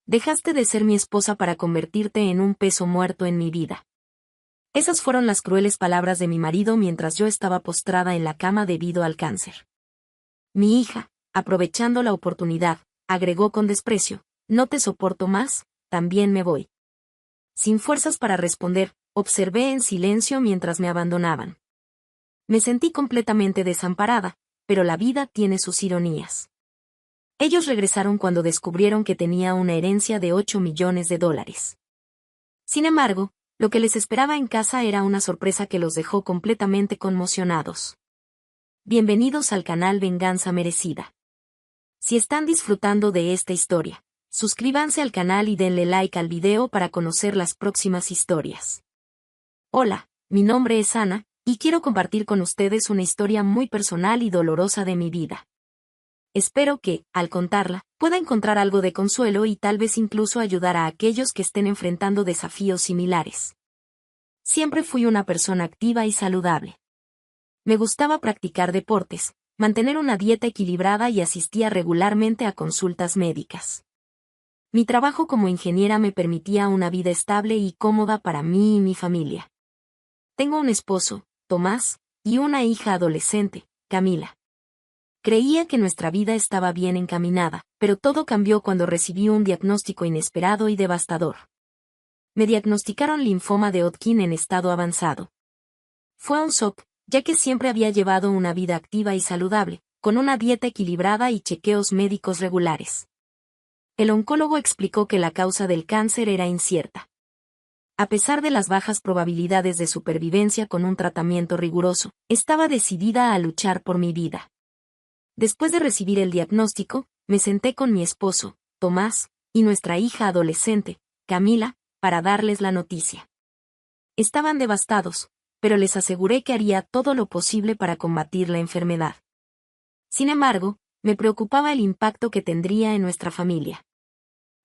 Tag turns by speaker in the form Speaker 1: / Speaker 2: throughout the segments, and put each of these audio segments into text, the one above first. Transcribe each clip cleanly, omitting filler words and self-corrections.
Speaker 1: Dejaste de ser mi esposa para convertirte en un peso muerto en mi vida. Esas fueron las crueles palabras de mi marido mientras yo estaba postrada en la cama debido al cáncer. Mi hija, aprovechando la oportunidad, agregó con desprecio, no te soporto más, también me voy. Sin fuerzas para responder, observé en silencio mientras me abandonaban. Me sentí completamente desamparada, pero la vida tiene sus ironías. Ellos regresaron cuando descubrieron que tenía una herencia de $8 millones. Sin embargo, lo que les esperaba en casa era una sorpresa que los dejó completamente conmocionados. Bienvenidos al canal Venganza Merecida. Si están disfrutando de esta historia, suscríbanse al canal y denle like al video para conocer las próximas historias. Hola, mi nombre es Ana, y quiero compartir con ustedes una historia muy personal y dolorosa de mi vida. Espero que, al contarla, pueda encontrar algo de consuelo y tal vez incluso ayudar a aquellos que estén enfrentando desafíos similares. Siempre fui una persona activa y saludable. Me gustaba practicar deportes, mantener una dieta equilibrada y asistía regularmente a consultas médicas. Mi trabajo como ingeniera me permitía una vida estable y cómoda para mí y mi familia. Tengo un esposo, Tomás, y una hija adolescente, Camila. Creía que nuestra vida estaba bien encaminada, pero todo cambió cuando recibí un diagnóstico inesperado y devastador. Me diagnosticaron linfoma de Hodgkin en estado avanzado. Fue un shock, ya que siempre había llevado una vida activa y saludable, con una dieta equilibrada y chequeos médicos regulares. El oncólogo explicó que la causa del cáncer era incierta. A pesar de las bajas probabilidades de supervivencia con un tratamiento riguroso, estaba decidida a luchar por mi vida. Después de recibir el diagnóstico, me senté con mi esposo, Tomás, y nuestra hija adolescente, Camila, para darles la noticia. Estaban devastados, pero les aseguré que haría todo lo posible para combatir la enfermedad. Sin embargo, me preocupaba el impacto que tendría en nuestra familia.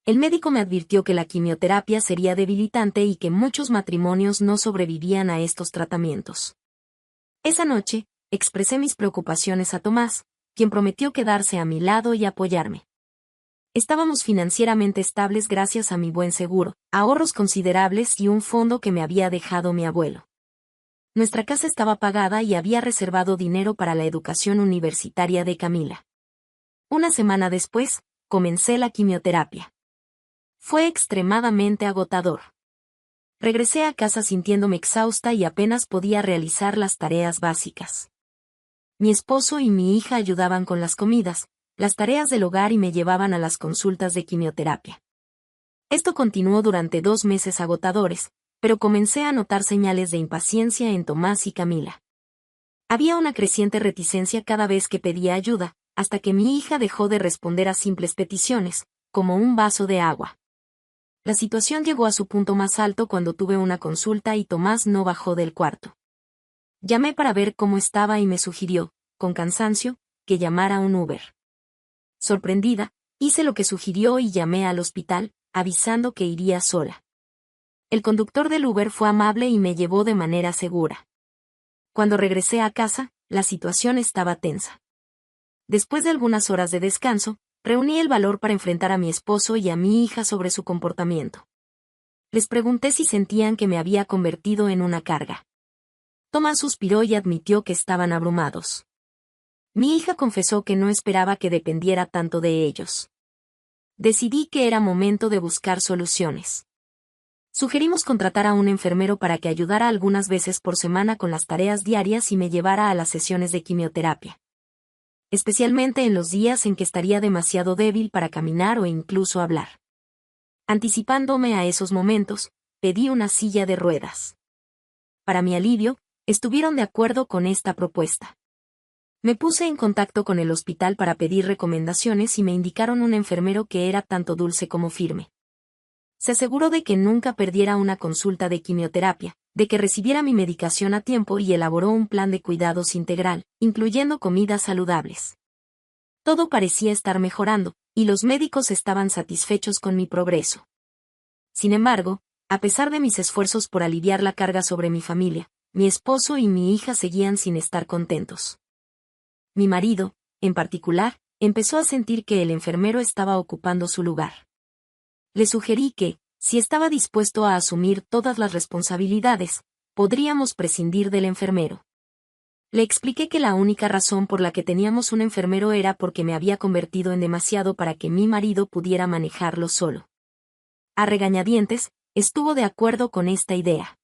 Speaker 1: El médico me advirtió que la quimioterapia sería debilitante y que muchos matrimonios no sobrevivían a estos tratamientos. Esa noche, expresé mis preocupaciones a Tomás, quien prometió quedarse a mi lado y apoyarme. Estábamos financieramente estables gracias a mi buen seguro, ahorros considerables y un fondo que me había dejado mi abuelo. Nuestra casa estaba pagada y había reservado dinero para la educación universitaria de Camila. Una semana después, comencé la quimioterapia. Fue extremadamente agotador. Regresé a casa sintiéndome exhausta y apenas podía realizar las tareas básicas. Mi esposo y mi hija ayudaban con las comidas, las tareas del hogar y me llevaban a las consultas de quimioterapia. Esto continuó durante 2 meses agotadores, pero comencé a notar señales de impaciencia en Tomás y Camila. Había una creciente reticencia cada vez que pedía ayuda, hasta que mi hija dejó de responder a simples peticiones, como un vaso de agua. La situación llegó a su punto más alto cuando tuve una consulta y Tomás no bajó del cuarto. Llamé para ver cómo estaba y me sugirió, con cansancio, que llamara a un Uber. Sorprendida, hice lo que sugirió y llamé al hospital, avisando que iría sola. El conductor del Uber fue amable y me llevó de manera segura. Cuando regresé a casa, la situación estaba tensa. Después de algunas horas de descanso, reuní el valor para enfrentar a mi esposo y a mi hija sobre su comportamiento. Les pregunté si sentían que me había convertido en una carga. Tomás suspiró y admitió que estaban abrumados. Mi hija confesó que no esperaba que dependiera tanto de ellos. Decidí que era momento de buscar soluciones. Sugerimos contratar a un enfermero para que ayudara algunas veces por semana con las tareas diarias y me llevara a las sesiones de quimioterapia. Especialmente en los días en que estaría demasiado débil para caminar o incluso hablar. Anticipándome a esos momentos, pedí una silla de ruedas. Para mi alivio, estuvieron de acuerdo con esta propuesta. Me puse en contacto con el hospital para pedir recomendaciones y me indicaron un enfermero que era tanto dulce como firme. Se aseguró de que nunca perdiera una consulta de quimioterapia, de que recibiera mi medicación a tiempo y elaboró un plan de cuidados integral, incluyendo comidas saludables. Todo parecía estar mejorando, y los médicos estaban satisfechos con mi progreso. Sin embargo, a pesar de mis esfuerzos por aliviar la carga sobre mi familia, mi esposo y mi hija seguían sin estar contentos. Mi marido, en particular, empezó a sentir que el enfermero estaba ocupando su lugar. Le sugerí que, si estaba dispuesto a asumir todas las responsabilidades, podríamos prescindir del enfermero. Le expliqué que la única razón por la que teníamos un enfermero era porque me había convertido en demasiado para que mi marido pudiera manejarlo solo. A regañadientes, estuvo de acuerdo con esta idea.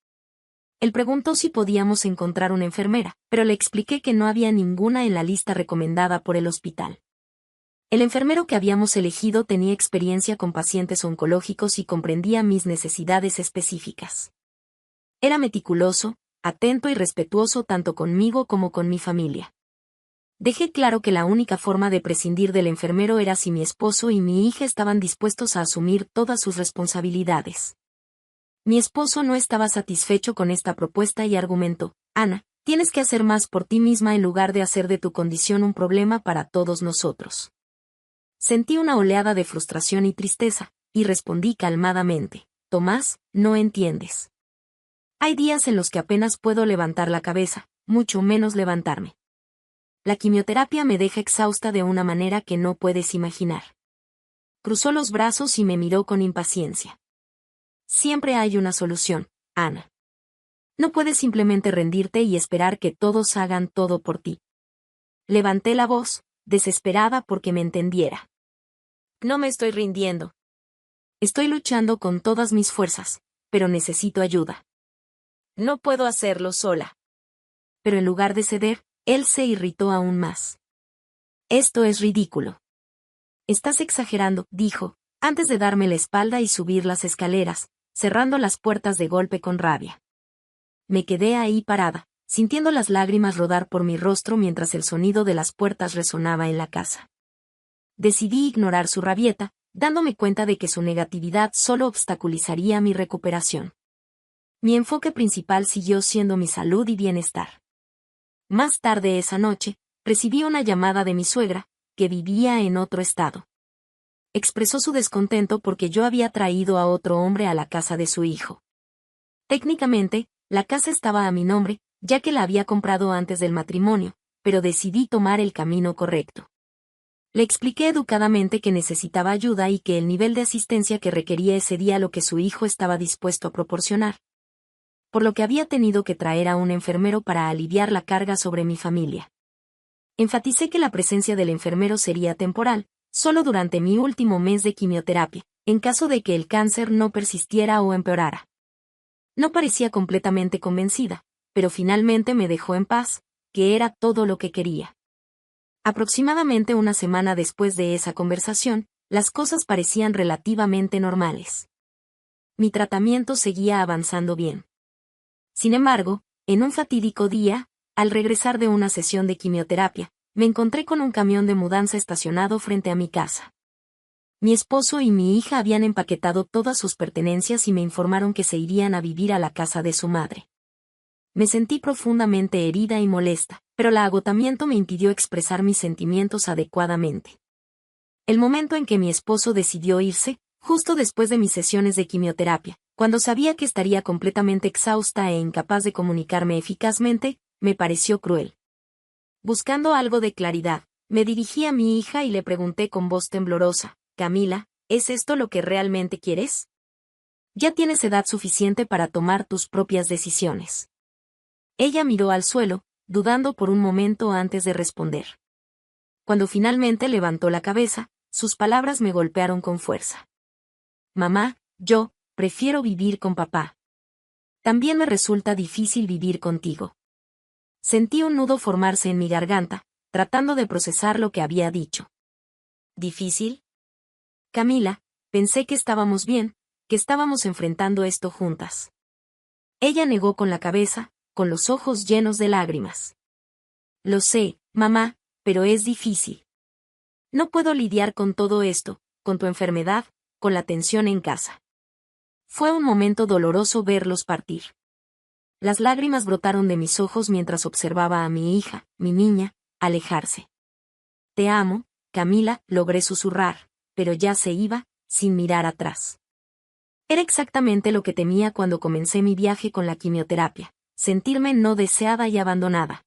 Speaker 1: Él preguntó si podíamos encontrar una enfermera, pero le expliqué que no había ninguna en la lista recomendada por el hospital. El enfermero que habíamos elegido tenía experiencia con pacientes oncológicos y comprendía mis necesidades específicas. Era meticuloso, atento y respetuoso tanto conmigo como con mi familia. Dejé claro que la única forma de prescindir del enfermero era si mi esposo y mi hija estaban dispuestos a asumir todas sus responsabilidades. Mi esposo no estaba satisfecho con esta propuesta y argumentó: Ana, tienes que hacer más por ti misma en lugar de hacer de tu condición un problema para todos nosotros. Sentí una oleada de frustración y tristeza, y respondí calmadamente: Tomás, no entiendes. Hay días en los que apenas puedo levantar la cabeza, mucho menos levantarme. La quimioterapia me deja exhausta de una manera que no puedes imaginar. Cruzó los brazos y me miró con impaciencia. Siempre hay una solución, Ana. No puedes simplemente rendirte y esperar que todos hagan todo por ti. Levanté la voz, desesperada porque me entendiera. No me estoy rindiendo. Estoy luchando con todas mis fuerzas, pero necesito ayuda. No puedo hacerlo sola. Pero en lugar de ceder, él se irritó aún más. Esto es ridículo. Estás exagerando, dijo, antes de darme la espalda y subir las escaleras, cerrando las puertas de golpe con rabia. Me quedé ahí parada, sintiendo las lágrimas rodar por mi rostro mientras el sonido de las puertas resonaba en la casa. Decidí ignorar su rabieta, dándome cuenta de que su negatividad solo obstaculizaría mi recuperación. Mi enfoque principal siguió siendo mi salud y bienestar. Más tarde esa noche, recibí una llamada de mi suegra, que vivía en otro estado. Expresó su descontento porque yo había traído a otro hombre a la casa de su hijo. Técnicamente, la casa estaba a mi nombre, ya que la había comprado antes del matrimonio, pero decidí tomar el camino correcto. Le expliqué educadamente que necesitaba ayuda y que el nivel de asistencia que requería excedía lo que su hijo estaba dispuesto a proporcionar, por lo que había tenido que traer a un enfermero para aliviar la carga sobre mi familia. Enfaticé que la presencia del enfermero sería temporal, solo durante mi último mes de quimioterapia, en caso de que el cáncer no persistiera o empeorara. No parecía completamente convencida, pero finalmente me dejó en paz, que era todo lo que quería. Aproximadamente una semana después de esa conversación, las cosas parecían relativamente normales. Mi tratamiento seguía avanzando bien. Sin embargo, en un fatídico día, al regresar de una sesión de quimioterapia, me encontré con un camión de mudanza estacionado frente a mi casa. Mi esposo y mi hija habían empaquetado todas sus pertenencias y me informaron que se irían a vivir a la casa de su madre. Me sentí profundamente herida y molesta, pero el agotamiento me impidió expresar mis sentimientos adecuadamente. El momento en que mi esposo decidió irse, justo después de mis sesiones de quimioterapia, cuando sabía que estaría completamente exhausta e incapaz de comunicarme eficazmente, me pareció cruel. Buscando algo de claridad, me dirigí a mi hija y le pregunté con voz temblorosa: Camila, ¿es esto lo que realmente quieres? Ya tienes edad suficiente para tomar tus propias decisiones. Ella miró al suelo, dudando por un momento antes de responder. Cuando finalmente levantó la cabeza, sus palabras me golpearon con fuerza. Mamá, yo prefiero vivir con papá. También me resulta difícil vivir contigo. Sentí un nudo formarse en mi garganta, tratando de procesar lo que había dicho. ¿Difícil? Camila, pensé que estábamos bien, que estábamos enfrentando esto juntas. Ella negó con la cabeza, con los ojos llenos de lágrimas. Lo sé, mamá, pero es difícil. No puedo lidiar con todo esto, con tu enfermedad, con la tensión en casa. Fue un momento doloroso verlos partir. Las lágrimas brotaron de mis ojos mientras observaba a mi hija, mi niña, alejarse. Te amo, Camila, logré susurrar, pero ya se iba, sin mirar atrás. Era exactamente lo que temía cuando comencé mi viaje con la quimioterapia, sentirme no deseada y abandonada.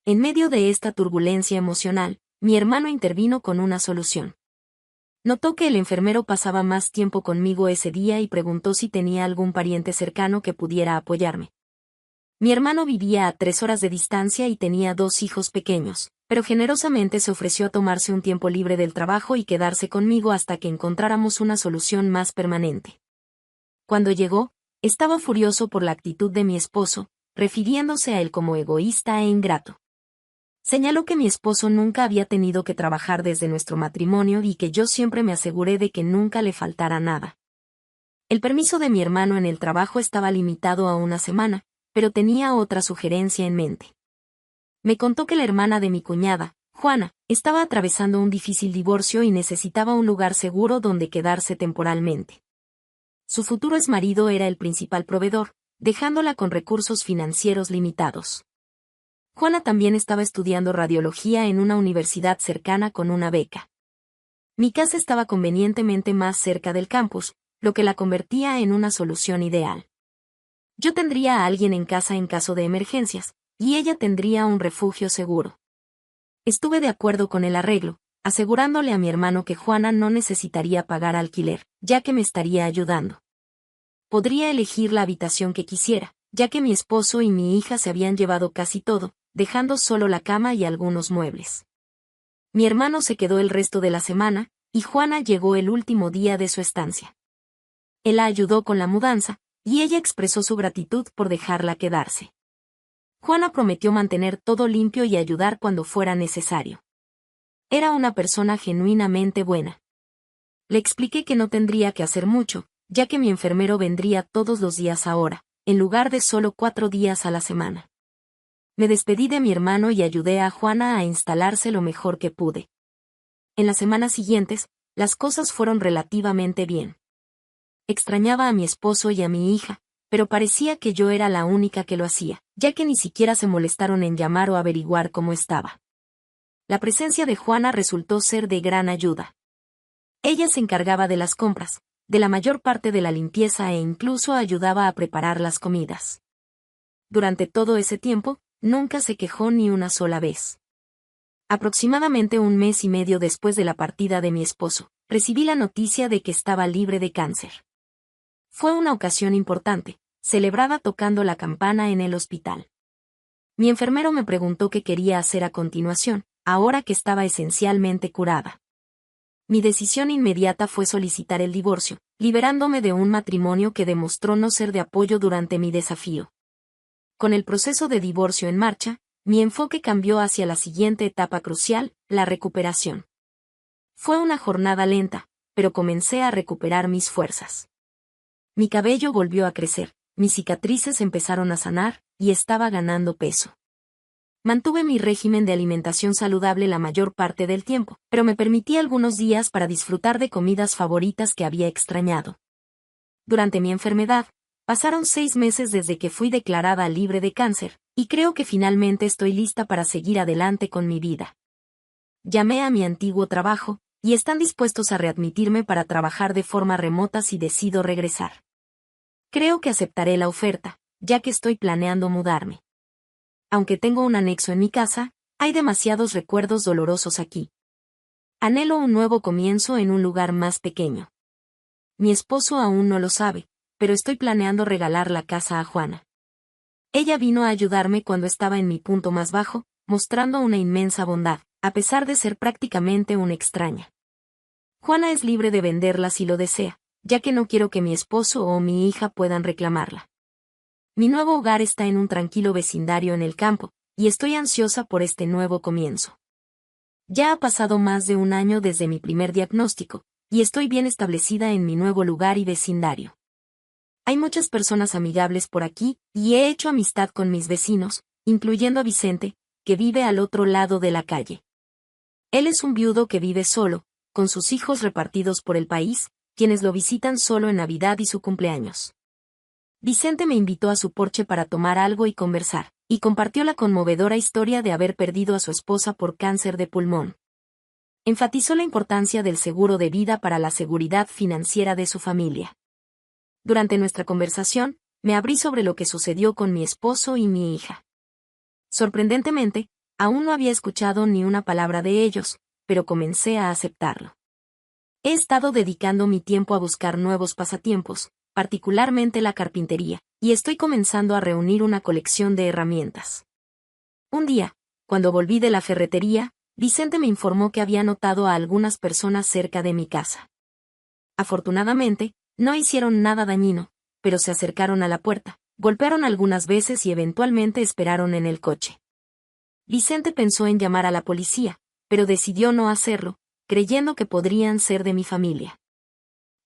Speaker 1: En medio de esta turbulencia emocional, mi hermano intervino con una solución. Notó que el enfermero pasaba más tiempo conmigo ese día y preguntó si tenía algún pariente cercano que pudiera apoyarme. Mi hermano vivía a 3 horas de distancia y tenía 2 hijos pequeños, pero generosamente se ofreció a tomarse un tiempo libre del trabajo y quedarse conmigo hasta que encontráramos una solución más permanente. Cuando llegó, estaba furioso por la actitud de mi esposo, refiriéndose a él como egoísta e ingrato. Señaló que mi esposo nunca había tenido que trabajar desde nuestro matrimonio y que yo siempre me aseguré de que nunca le faltara nada. El permiso de mi hermano en el trabajo estaba limitado a 1 semana, pero tenía otra sugerencia en mente. Me contó que la hermana de mi cuñada, Juana, estaba atravesando un difícil divorcio y necesitaba un lugar seguro donde quedarse temporalmente. Su futuro exmarido era el principal proveedor, dejándola con recursos financieros limitados. Juana también estaba estudiando radiología en una universidad cercana con una beca. Mi casa estaba convenientemente más cerca del campus, lo que la convertía en una solución ideal. Yo tendría a alguien en casa en caso de emergencias, y ella tendría un refugio seguro. Estuve de acuerdo con el arreglo, asegurándole a mi hermano que Juana no necesitaría pagar alquiler, ya que me estaría ayudando. Podría elegir la habitación que quisiera, ya que mi esposo y mi hija se habían llevado casi todo, dejando solo la cama y algunos muebles. Mi hermano se quedó el resto de la semana, y Juana llegó el último día de su estancia. Él la ayudó con la mudanza, y ella expresó su gratitud por dejarla quedarse. Juana prometió mantener todo limpio y ayudar cuando fuera necesario. Era una persona genuinamente buena. Le expliqué que no tendría que hacer mucho, ya que mi enfermero vendría todos los días ahora, en lugar de solo 4 días a la semana. Me despedí de mi hermano y ayudé a Juana a instalarse lo mejor que pude. En las semanas siguientes, las cosas fueron relativamente bien. Extrañaba a mi esposo y a mi hija, pero parecía que yo era la única que lo hacía, ya que ni siquiera se molestaron en llamar o averiguar cómo estaba. La presencia de Juana resultó ser de gran ayuda. Ella se encargaba de las compras, de la mayor parte de la limpieza e incluso ayudaba a preparar las comidas. Durante todo ese tiempo, nunca se quejó ni una sola vez. Aproximadamente 1 mes y medio después de la partida de mi esposo, recibí la noticia de que estaba libre de cáncer. Fue una ocasión importante, celebrada tocando la campana en el hospital. Mi enfermero me preguntó qué quería hacer a continuación, ahora que estaba esencialmente curada. Mi decisión inmediata fue solicitar el divorcio, liberándome de un matrimonio que demostró no ser de apoyo durante mi desafío. Con el proceso de divorcio en marcha, mi enfoque cambió hacia la siguiente etapa crucial, la recuperación. Fue una jornada lenta, pero comencé a recuperar mis fuerzas. Mi cabello volvió a crecer, mis cicatrices empezaron a sanar, y estaba ganando peso. Mantuve mi régimen de alimentación saludable la mayor parte del tiempo, pero me permití algunos días para disfrutar de comidas favoritas que había extrañado. Durante mi enfermedad, pasaron 6 meses desde que fui declarada libre de cáncer, y creo que finalmente estoy lista para seguir adelante con mi vida. Llamé a mi antiguo trabajo, y están dispuestos a readmitirme para trabajar de forma remota si decido regresar. Creo que aceptaré la oferta, ya que estoy planeando mudarme. Aunque tengo un anexo en mi casa, hay demasiados recuerdos dolorosos aquí. Anhelo un nuevo comienzo en un lugar más pequeño. Mi esposo aún no lo sabe, pero estoy planeando regalar la casa a Juana. Ella vino a ayudarme cuando estaba en mi punto más bajo, mostrando una inmensa bondad, a pesar de ser prácticamente una extraña. Juana es libre de venderla si lo desea, ya que no quiero que mi esposo o mi hija puedan reclamarla. Mi nuevo hogar está en un tranquilo vecindario en el campo, y estoy ansiosa por este nuevo comienzo. Ya ha pasado más de 1 año desde mi primer diagnóstico, y estoy bien establecida en mi nuevo lugar y vecindario. Hay muchas personas amigables por aquí, y he hecho amistad con mis vecinos, incluyendo a Vicente, que vive al otro lado de la calle. Él es un viudo que vive solo, con sus hijos repartidos por el país, quienes lo visitan solo en Navidad y su cumpleaños. Vicente me invitó a su porche para tomar algo y conversar, y compartió la conmovedora historia de haber perdido a su esposa por cáncer de pulmón. Enfatizó la importancia del seguro de vida para la seguridad financiera de su familia. Durante nuestra conversación, me abrí sobre lo que sucedió con mi esposo y mi hija. Sorprendentemente, aún no había escuchado ni una palabra de ellos, pero comencé a aceptarlo. He estado dedicando mi tiempo a buscar nuevos pasatiempos, particularmente la carpintería, y estoy comenzando a reunir una colección de herramientas. Un día, cuando volví de la ferretería, Vicente me informó que había notado a algunas personas cerca de mi casa. Afortunadamente, no hicieron nada dañino, pero se acercaron a la puerta, golpearon algunas veces y eventualmente esperaron en el coche. Vicente pensó en llamar a la policía, pero decidió no hacerlo, creyendo que podrían ser de mi familia.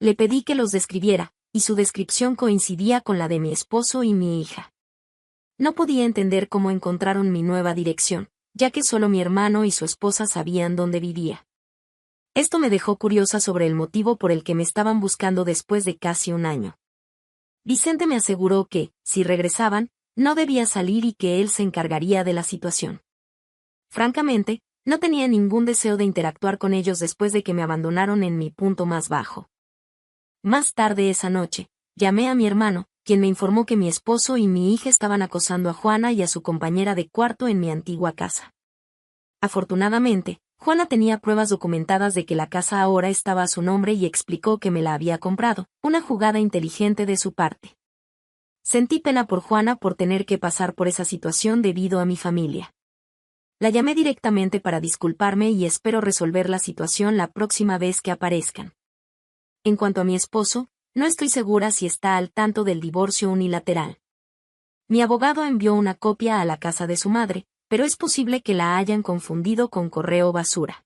Speaker 1: Le pedí que los describiera, y su descripción coincidía con la de mi esposo y mi hija. No podía entender cómo encontraron mi nueva dirección, ya que solo mi hermano y su esposa sabían dónde vivía. Esto me dejó curiosa sobre el motivo por el que me estaban buscando después de casi un año. Vicente me aseguró que, si regresaban, no debía salir y que él se encargaría de la situación. Francamente, no tenía ningún deseo de interactuar con ellos después de que me abandonaron en mi punto más bajo. Más tarde esa noche, llamé a mi hermano, quien me informó que mi esposo y mi hija estaban acosando a Juana y a su compañera de cuarto en mi antigua casa. Afortunadamente, Juana tenía pruebas documentadas de que la casa ahora estaba a su nombre y explicó que me la había comprado, una jugada inteligente de su parte. Sentí pena por Juana por tener que pasar por esa situación debido a mi familia. La llamé directamente para disculparme y espero resolver la situación la próxima vez que aparezcan. En cuanto a mi esposo, no estoy segura si está al tanto del divorcio unilateral. Mi abogado envió una copia a la casa de su madre, pero es posible que la hayan confundido con correo basura.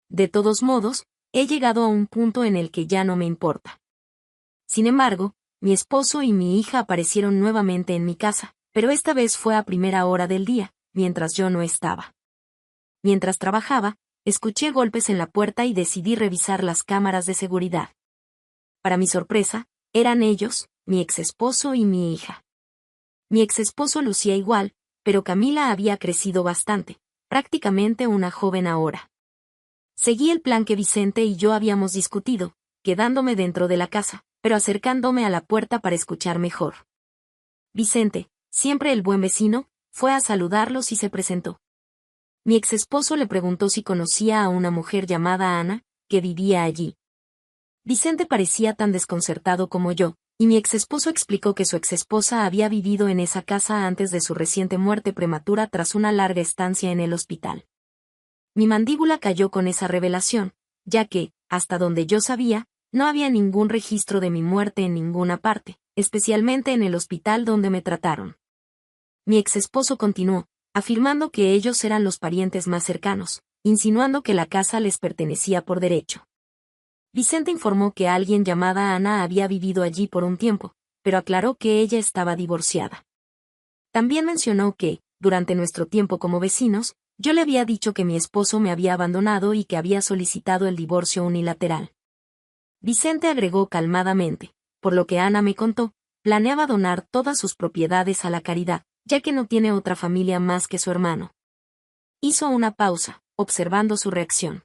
Speaker 1: De todos modos, he llegado a un punto en el que ya no me importa. Sin embargo, mi esposo y mi hija aparecieron nuevamente en mi casa, pero esta vez fue a primera hora del día, mientras yo no estaba. Mientras trabajaba, escuché golpes en la puerta y decidí revisar las cámaras de seguridad. Para mi sorpresa, eran ellos, mi exesposo y mi hija. Mi exesposo lucía igual, pero Camila había crecido bastante, prácticamente una joven ahora. Seguí el plan que Vicente y yo habíamos discutido, quedándome dentro de la casa, pero acercándome a la puerta para escuchar mejor. Vicente, siempre el buen vecino, fue a saludarlos y se presentó. Mi exesposo le preguntó si conocía a una mujer llamada Ana, que vivía allí. Vicente parecía tan desconcertado como yo, y mi exesposo explicó que su exesposa había vivido en esa casa antes de su reciente muerte prematura tras una larga estancia en el hospital. Mi mandíbula cayó con esa revelación, ya que, hasta donde yo sabía, no había ningún registro de mi muerte en ninguna parte, especialmente en el hospital donde me trataron. Mi exesposo continuó, afirmando que ellos eran los parientes más cercanos, insinuando que la casa les pertenecía por derecho. Vicente informó que alguien llamada Ana había vivido allí por un tiempo, pero aclaró que ella estaba divorciada. También mencionó que, durante nuestro tiempo como vecinos, yo le había dicho que mi esposo me había abandonado y que había solicitado el divorcio unilateral. Vicente agregó calmadamente, por lo que Ana me contó, planeaba donar todas sus propiedades a la caridad, ya que no tiene otra familia más que su hermano. Hizo una pausa, observando su reacción.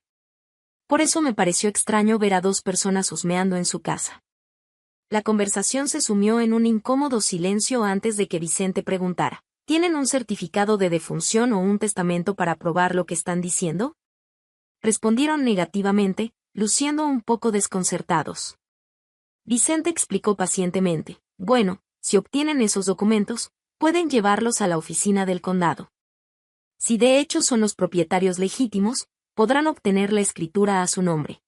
Speaker 1: Por eso me pareció extraño ver a dos personas husmeando en su casa. La conversación se sumió en un incómodo silencio antes de que Vicente preguntara, ¿tienen un certificado de defunción o un testamento para probar lo que están diciendo? Respondieron negativamente, luciendo un poco desconcertados. Vicente explicó pacientemente, bueno, si obtienen esos documentos, pueden llevarlos a la oficina del condado. Si de hecho son los propietarios legítimos, podrán obtener la escritura a su nombre.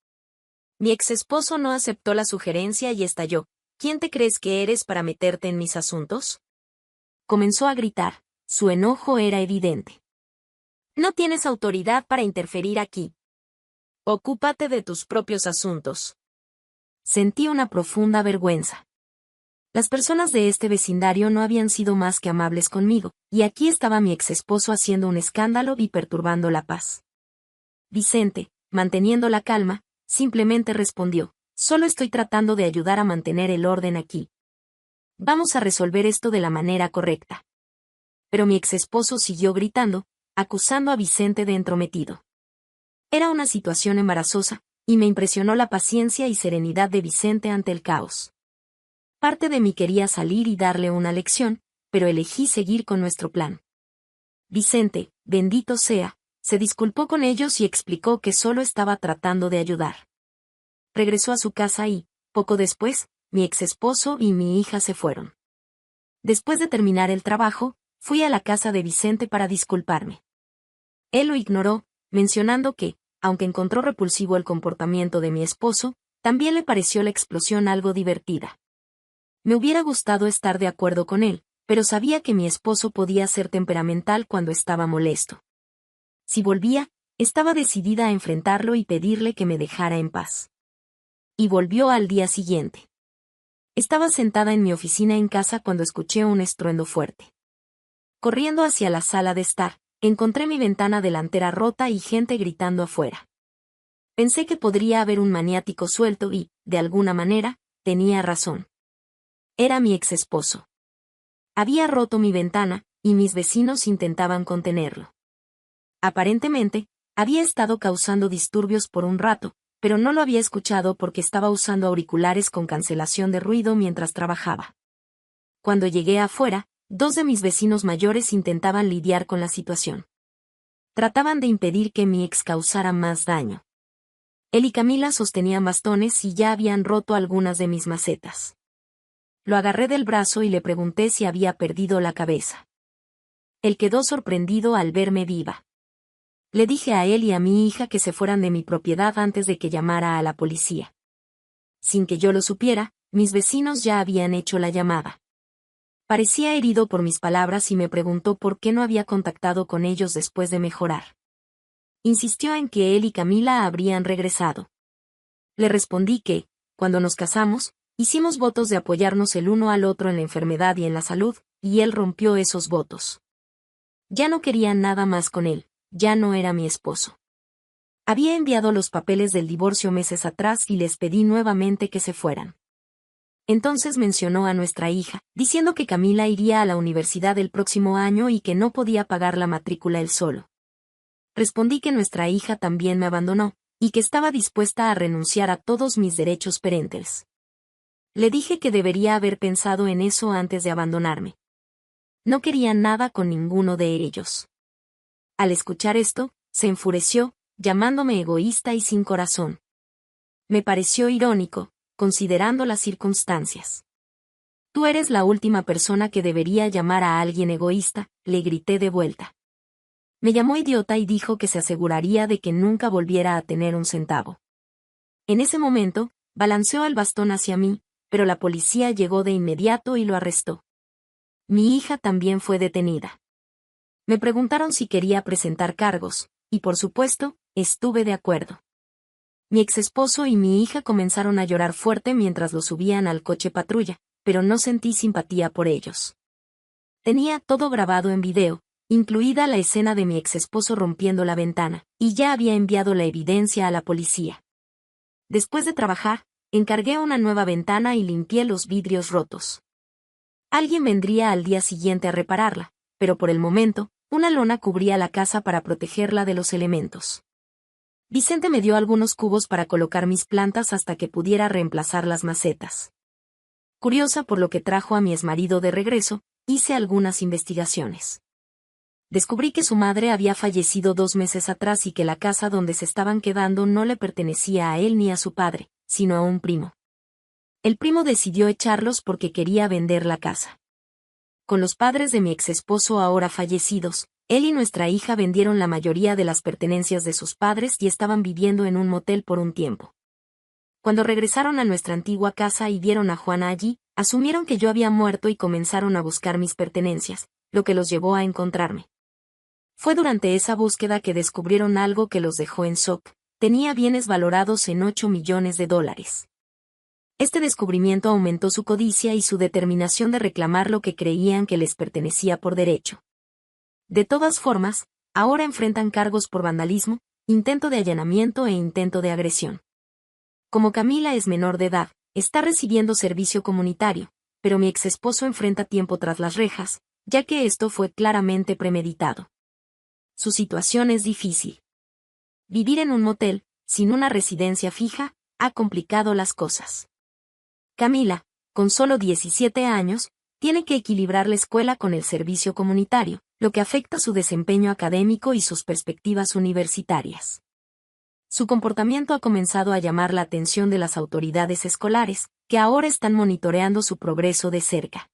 Speaker 1: Mi exesposo no aceptó la sugerencia y estalló. ¿Quién te crees que eres para meterte en mis asuntos? Comenzó a gritar. Su enojo era evidente. No tienes autoridad para interferir aquí. Ocúpate de tus propios asuntos. Sentí una profunda vergüenza. Las personas de este vecindario no habían sido más que amables conmigo, y aquí estaba mi exesposo haciendo un escándalo y perturbando la paz. Vicente, manteniendo la calma, simplemente respondió, solo estoy tratando de ayudar a mantener el orden aquí. Vamos a resolver esto de la manera correcta. Pero mi exesposo siguió gritando, acusando a Vicente de entrometido. Era una situación embarazosa, y me impresionó la paciencia y serenidad de Vicente ante el caos. Parte de mí quería salir y darle una lección, pero elegí seguir con nuestro plan. Vicente, bendito sea, se disculpó con ellos y explicó que solo estaba tratando de ayudar. regresó a su casa y, poco después, mi ex esposo y mi hija se fueron. Después de terminar el trabajo, fui a la casa de Vicente para disculparme. Él lo ignoró, mencionando que, aunque encontró repulsivo el comportamiento de mi esposo, también le pareció la explosión algo divertida. Me hubiera gustado estar de acuerdo con él, pero sabía que mi esposo podía ser temperamental cuando estaba molesto. Si volvía, estaba decidida a enfrentarlo y pedirle que me dejara en paz. Y volvió al día siguiente. Estaba sentada en mi oficina en casa cuando escuché un estruendo fuerte. Corriendo hacia la sala de estar, encontré mi ventana delantera rota y gente gritando afuera. Pensé que podría haber un maniático suelto y, de alguna manera, tenía razón. Era mi ex esposo. Había roto mi ventana, y mis vecinos intentaban contenerlo. Aparentemente, había estado causando disturbios por un rato, pero no lo había escuchado porque estaba usando auriculares con cancelación de ruido mientras trabajaba. Cuando llegué afuera, 2 de mis vecinos mayores intentaban lidiar con la situación. Trataban de impedir que mi ex causara más daño. Él y Camila sostenían bastones y ya habían roto algunas de mis macetas. Lo agarré del brazo y le pregunté si había perdido la cabeza. Él quedó sorprendido al verme viva. Le dije a él y a mi hija que se fueran de mi propiedad antes de que llamara a la policía. Sin que yo lo supiera, mis vecinos ya habían hecho la llamada. Parecía herido por mis palabras y me preguntó por qué no había contactado con ellos después de mejorar. Insistió en que él y Camila habrían regresado. Le respondí que, cuando nos casamos, hicimos votos de apoyarnos el uno al otro en la enfermedad y en la salud, y él rompió esos votos. Ya no quería nada más con él. Ya no era mi esposo. Había enviado los papeles del divorcio meses atrás y les pedí nuevamente que se fueran. Entonces mencionó a nuestra hija, diciendo que Camila iría a la universidad el próximo año y que no podía pagar la matrícula él solo. Respondí que nuestra hija también me abandonó, y que estaba dispuesta a renunciar a todos mis derechos parentales. Le dije que debería haber pensado en eso antes de abandonarme. No quería nada con ninguno de ellos. Al escuchar esto, se enfureció, llamándome egoísta y sin corazón. Me pareció irónico, considerando las circunstancias. Tú eres la última persona que debería llamar a alguien egoísta, le grité de vuelta. Me llamó idiota y dijo que se aseguraría de que nunca volviera a tener un centavo. En ese momento, balanceó el bastón hacia mí, pero la policía llegó de inmediato y lo arrestó. Mi hija también fue detenida. Me preguntaron si quería presentar cargos, y por supuesto, estuve de acuerdo. Mi exesposo y mi hija comenzaron a llorar fuerte mientras lo subían al coche patrulla, pero no sentí simpatía por ellos. Tenía todo grabado en video, incluida la escena de mi exesposo rompiendo la ventana, y ya había enviado la evidencia a la policía. Después de trabajar, encargué una nueva ventana y limpié los vidrios rotos. Alguien vendría al día siguiente a repararla, pero por el momento, una lona cubría la casa para protegerla de los elementos. Vicente me dio algunos cubos para colocar mis plantas hasta que pudiera reemplazar las macetas. Curiosa por lo que trajo a mi exmarido de regreso, hice algunas investigaciones. Descubrí que su madre había fallecido 2 meses atrás y que la casa donde se estaban quedando no le pertenecía a él ni a su padre, sino a un primo. El primo decidió echarlos porque quería vender la casa. Con los padres de mi exesposo ahora fallecidos, él y nuestra hija vendieron la mayoría de las pertenencias de sus padres y estaban viviendo en un motel por un tiempo. Cuando regresaron a nuestra antigua casa y vieron a Juana allí, asumieron que yo había muerto y comenzaron a buscar mis pertenencias, lo que los llevó a encontrarme. Fue durante esa búsqueda que descubrieron algo que los dejó en shock. Tenía bienes valorados en $8 millones. Este descubrimiento aumentó su codicia y su determinación de reclamar lo que creían que les pertenecía por derecho. De todas formas, ahora enfrentan cargos por vandalismo, intento de allanamiento e intento de agresión. Como Camila es menor de edad, está recibiendo servicio comunitario, pero mi exesposo enfrenta tiempo tras las rejas, ya que esto fue claramente premeditado. Su situación es difícil. Vivir en un motel, sin una residencia fija, ha complicado las cosas. Camila, con solo 17 años, tiene que equilibrar la escuela con el servicio comunitario, lo que afecta su desempeño académico y sus perspectivas universitarias. Su comportamiento ha comenzado a llamar la atención de las autoridades escolares, que ahora están monitoreando su progreso de cerca.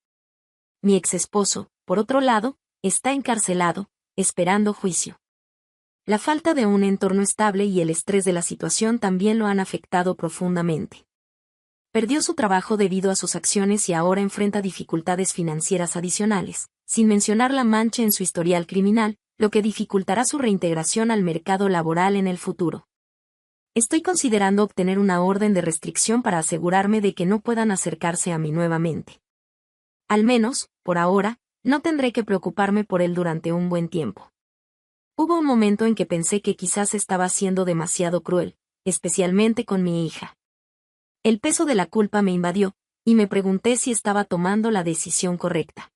Speaker 1: Mi ex esposo, por otro lado, está encarcelado, esperando juicio. La falta de un entorno estable y el estrés de la situación también lo han afectado profundamente. Perdió su trabajo debido a sus acciones y ahora enfrenta dificultades financieras adicionales, sin mencionar la mancha en su historial criminal, lo que dificultará su reintegración al mercado laboral en el futuro. Estoy considerando obtener una orden de restricción para asegurarme de que no puedan acercarse a mí nuevamente. Al menos, por ahora, no tendré que preocuparme por él durante un buen tiempo. Hubo un momento en que pensé que quizás estaba siendo demasiado cruel, especialmente con mi hija. El peso de la culpa me invadió, y me pregunté si estaba tomando la decisión correcta.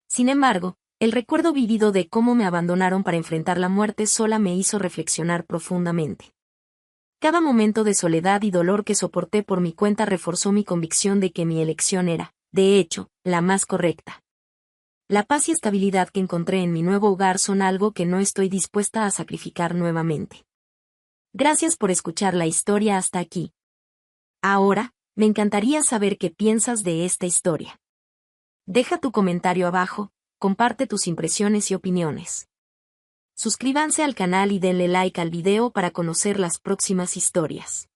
Speaker 1: Sin embargo, el recuerdo vivido de cómo me abandonaron para enfrentar la muerte sola me hizo reflexionar profundamente. Cada momento de soledad y dolor que soporté por mi cuenta reforzó mi convicción de que mi elección era, de hecho, la más correcta. La paz y estabilidad que encontré en mi nuevo hogar son algo que no estoy dispuesta a sacrificar nuevamente. Gracias por escuchar la historia hasta aquí. Ahora, me encantaría saber qué piensas de esta historia. Deja tu comentario abajo, comparte tus impresiones y opiniones. Suscríbanse al canal y denle like al video para conocer las próximas historias.